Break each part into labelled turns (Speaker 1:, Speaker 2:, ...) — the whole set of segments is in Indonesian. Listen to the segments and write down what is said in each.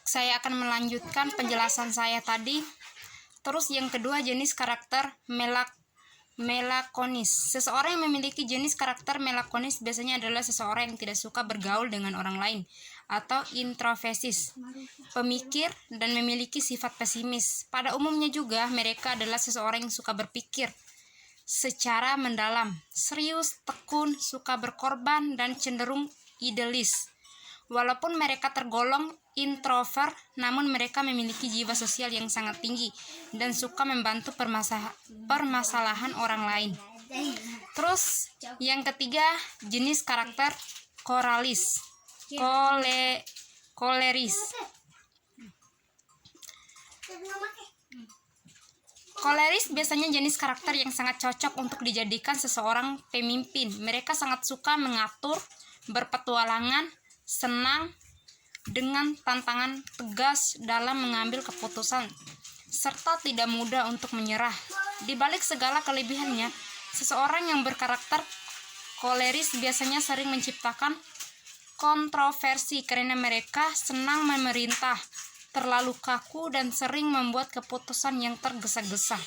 Speaker 1: saya akan melanjutkan penjelasan saya tadi. Terus yang kedua, jenis karakter melakonis. Seseorang yang memiliki jenis karakter melakonis biasanya adalah seseorang yang tidak suka bergaul dengan orang lain atau introversis, pemikir, dan memiliki sifat pesimis. Pada umumnya juga mereka adalah seseorang yang suka berpikir secara mendalam, serius, tekun, suka berkorban, dan cenderung idealis. Walaupun mereka tergolong introvert, namun mereka memiliki jiwa sosial yang sangat tinggi dan suka membantu permasalahan orang lain. Terus yang ketiga, jenis karakter koleris. Koleris biasanya jenis karakter yang sangat cocok untuk dijadikan seseorang pemimpin. Mereka sangat suka mengatur, berpetualangan, senang dengan tantangan tegas dalam mengambil keputusan, serta tidak mudah untuk menyerah. Di balik segala kelebihannya, seseorang yang berkarakter koleris biasanya sering menciptakan kontroversi karena mereka senang memerintah, terlalu kaku, dan sering membuat keputusan yang tergesa-gesa.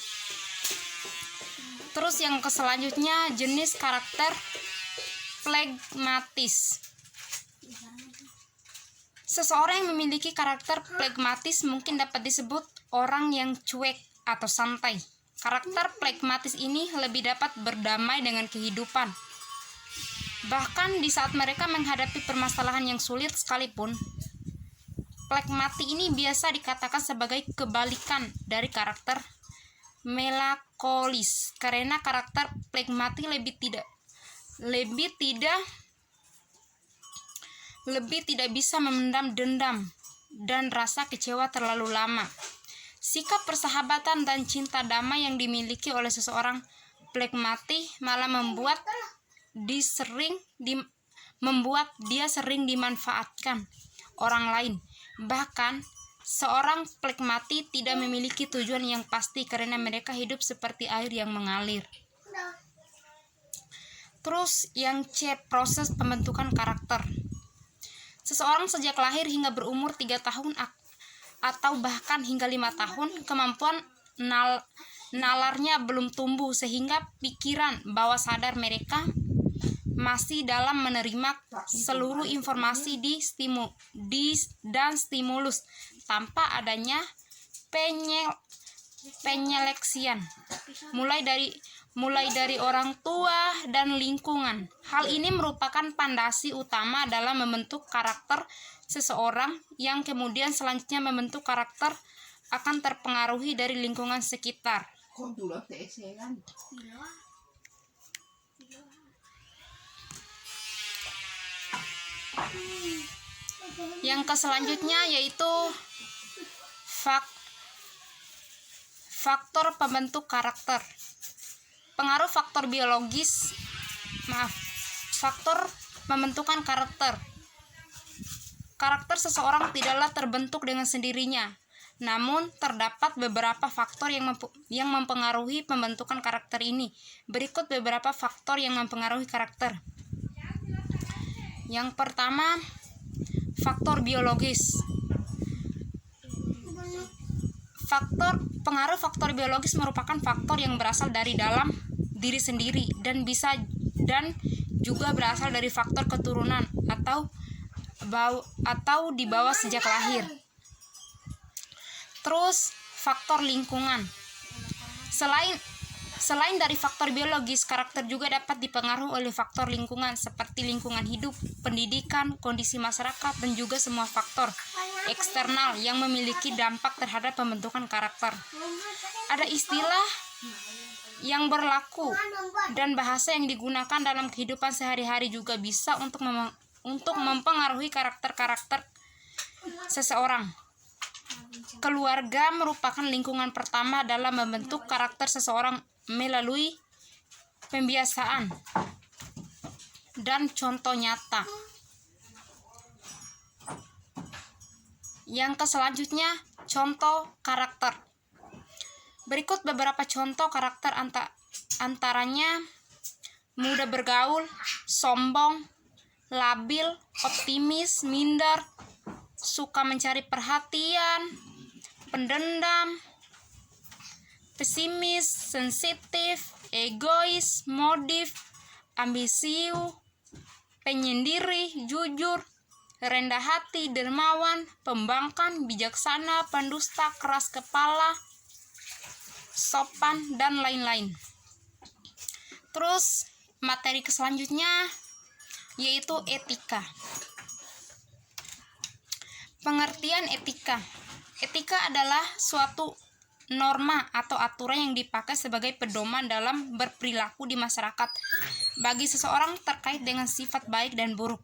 Speaker 1: Terus yang selanjutnya, jenis karakter flegmatis. Seseorang yang memiliki karakter flegmatis mungkin dapat disebut orang yang cuek atau santai. Karakter flegmatis ini lebih dapat berdamai dengan kehidupan. Bahkan di saat mereka menghadapi permasalahan yang sulit sekalipun. Flegmatik ini biasa dikatakan sebagai kebalikan dari karakter melankolis, karena karakter flegmatik lebih tidak bisa memendam dendam dan rasa kecewa terlalu lama. Sikap persahabatan dan cinta damai yang dimiliki oleh seseorang flegmatik malah membuat dia sering dimanfaatkan orang lain. Bahkan seorang flegmatik tidak memiliki tujuan yang pasti karena mereka hidup seperti air yang mengalir. Terus yang C, proses pembentukan karakter. Seseorang sejak lahir hingga berumur 3 tahun atau bahkan hingga 5 tahun, kemampuan nalarnya belum tumbuh sehingga pikiran bawah sadar mereka masih dalam menerima seluruh informasi dan stimulus tanpa adanya penyeleksian mulai dari orang tua dan lingkungan. Hal ini merupakan pondasi utama dalam membentuk karakter seseorang, yang kemudian selanjutnya membentuk karakter akan terpengaruhi dari lingkungan sekitar. Yang selanjutnya yaitu faktor pembentuk karakter. Pengaruh faktor pembentukan karakter. Karakter seseorang tidaklah terbentuk dengan sendirinya, namun terdapat beberapa faktor yang mempengaruhi pembentukan karakter ini. Berikut beberapa faktor yang mempengaruhi karakter. Yang pertama, faktor biologis. Pengaruh faktor biologis merupakan faktor yang berasal dari dalam diri sendiri dan juga berasal dari faktor keturunan atau dibawa sejak lahir. Terus faktor lingkungan. Selain dari faktor biologis, karakter juga dapat dipengaruhi oleh faktor lingkungan seperti lingkungan hidup, pendidikan, kondisi masyarakat, dan juga semua faktor eksternal yang memiliki dampak terhadap pembentukan karakter. Ada istilah yang berlaku dan bahasa yang digunakan dalam kehidupan sehari-hari juga bisa untuk mempengaruhi karakter seseorang. Keluarga merupakan lingkungan pertama dalam membentuk karakter seseorang melalui pembiasaan dan contoh nyata. Yang selanjutnya, contoh karakter. Berikut beberapa contoh karakter antaranya mudah bergaul, sombong, labil, optimis, minder, suka mencari perhatian, pendendam, pesimis, sensitif, egois, modif, ambisius, penyendiri, jujur, rendah hati, dermawan, pembangkang, bijaksana, pendusta, keras kepala, sopan, dan lain-lain. Terus materi selanjutnya yaitu etika. Pengertian etika. Etika adalah suatu norma atau aturan yang dipakai sebagai pedoman dalam berperilaku di masyarakat bagi seseorang terkait dengan sifat baik dan buruk.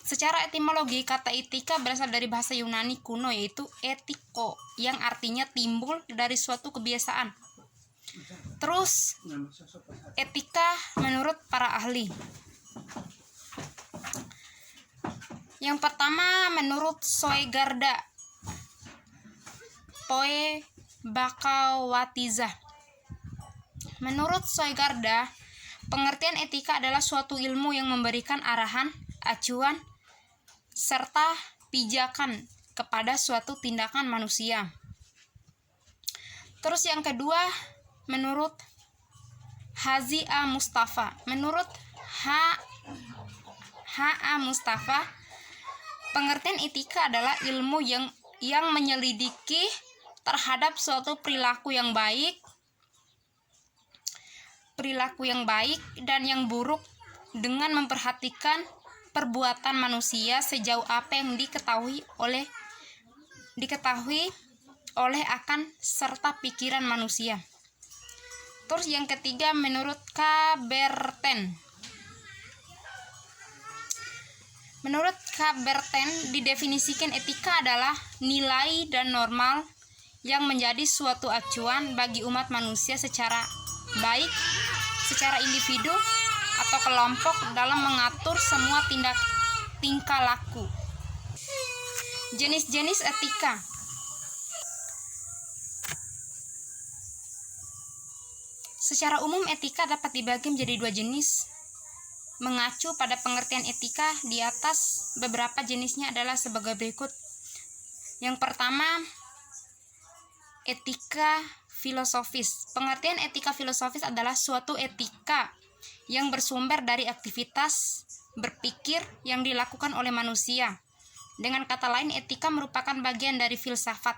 Speaker 1: Secara etimologi, kata etika berasal dari bahasa Yunani kuno yaitu etiko, yang artinya timbul dari suatu kebiasaan. Terus, etika menurut para ahli. Yang pertama menurut Soegarda Poe Bakawatiza. Menurut Soegarda, pengertian etika adalah suatu ilmu yang memberikan arahan, acuan, serta pijakan kepada suatu tindakan manusia. Terus yang kedua, menurut Haji A. Mustafa. Menurut H.A. Mustafa, pengertian etika adalah ilmu yang menyelidiki terhadap suatu perilaku yang baik dan yang buruk dengan memperhatikan perbuatan manusia sejauh apa yang diketahui oleh akan serta pikiran manusia. Terus yang ketiga menurut Kaberten. Menurut Kaberten, didefinisikan etika adalah nilai dan normal yang menjadi suatu acuan bagi umat manusia secara baik, secara individu atau kelompok dalam mengatur semua tingkah laku. Jenis-jenis etika. Secara umum etika dapat dibagi menjadi dua jenis. Mengacu pada pengertian etika di atas, beberapa jenisnya adalah sebagai berikut. Yang pertama, etika filosofis. Pengertian etika filosofis adalah suatu etika yang bersumber dari aktivitas berpikir yang dilakukan oleh manusia. Dengan kata lain, etika merupakan bagian dari filsafat.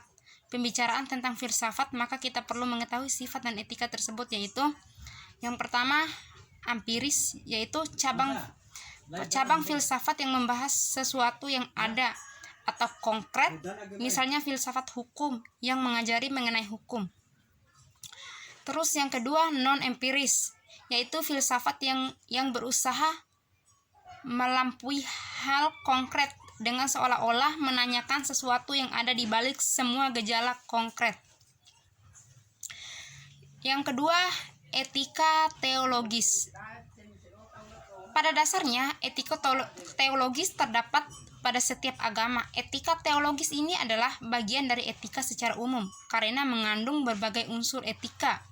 Speaker 1: Pembicaraan tentang filsafat, maka kita perlu mengetahui sifat dan etika tersebut, yaitu yang pertama, empiris, yaitu cabang filsafat yang membahas sesuatu yang ada atau konkret, misalnya filsafat hukum yang mengajari mengenai hukum. Terus yang kedua, non-empiris, yaitu filsafat yang berusaha melampaui hal konkret dengan seolah-olah menanyakan sesuatu yang ada di balik semua gejala konkret. Yang kedua, etika teologis. Pada dasarnya, etika teologis terdapat pada setiap agama. Etika teologis ini adalah bagian dari etika secara umum karena mengandung berbagai unsur etika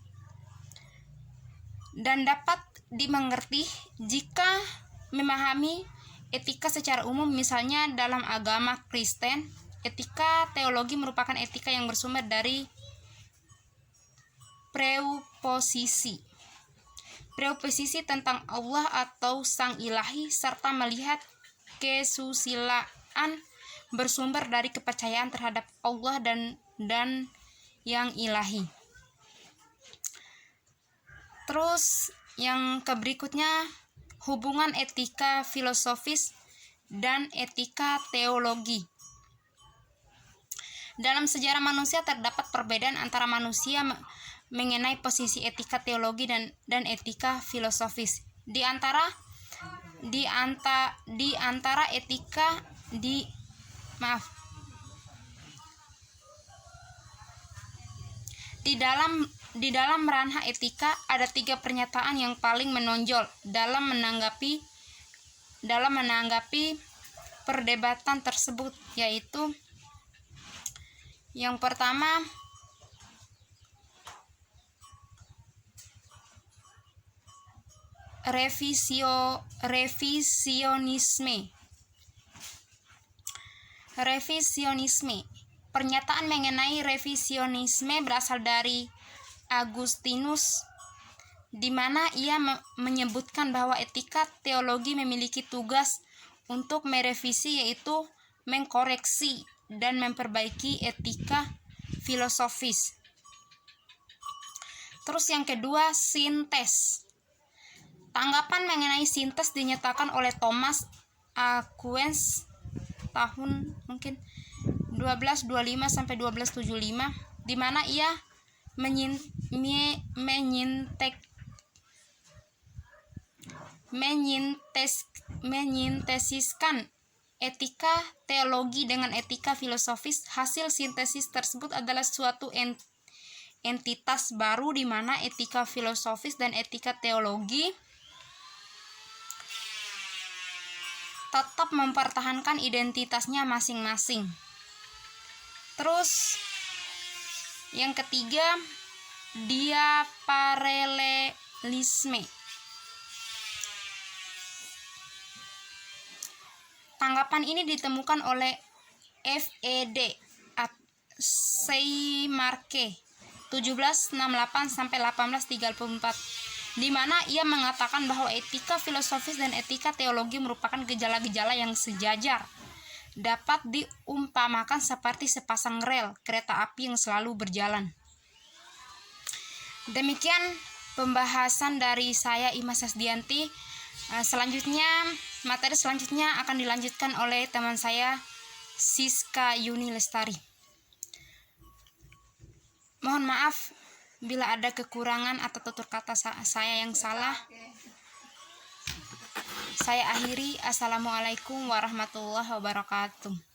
Speaker 1: dan dapat dimengerti jika memahami etika secara umum. Misalnya dalam agama Kristen, etika teologi merupakan etika yang bersumber dari preoposisi tentang Allah atau Sang Ilahi, serta melihat kesusilaan bersumber dari kepercayaan terhadap Allah dan yang ilahi. Terus yang berikutnya, hubungan etika filosofis dan etika teologi. Dalam sejarah manusia terdapat perbedaan antara manusia mengenai posisi etika teologi dan etika filosofis. Di antara etika di dalam ranah etika ada 3 pernyataan yang paling menonjol dalam menanggapi perdebatan tersebut, yaitu yang pertama, revisionisme. Revisionisme. Pernyataan mengenai revisionisme berasal dari Agustinus, di mana ia menyebutkan bahwa etika teologi memiliki tugas untuk merevisi, yaitu mengkoreksi dan memperbaiki etika filosofis. Terus yang kedua, sintes. Tanggapan mengenai sintes dinyatakan oleh Thomas Aquinas tahun mungkin 1225 sampai 1275, di mana ia menyintesiskan etika teologi dengan etika filosofis. Hasil sintesis tersebut adalah suatu entitas baru di mana etika filosofis dan etika teologi tetap mempertahankan identitasnya masing-masing. Terus yang ketiga, diaparalelisme. Tanggapan ini ditemukan oleh F.E.D. Seymarke 1768 sampai 1834, di mana ia mengatakan bahwa etika filosofis dan etika teologi merupakan gejala-gejala yang sejajar, dapat diumpamakan seperti sepasang rel kereta api yang selalu berjalan. Demikian pembahasan dari saya, Imas Sasdianti. Selanjutnya, materi selanjutnya akan dilanjutkan oleh teman saya, Siska Yuni Lestari. Mohon maaf bila ada kekurangan atau tutur kata saya yang salah. Saya akhiri. Assalamualaikum warahmatullahi wabarakatuh.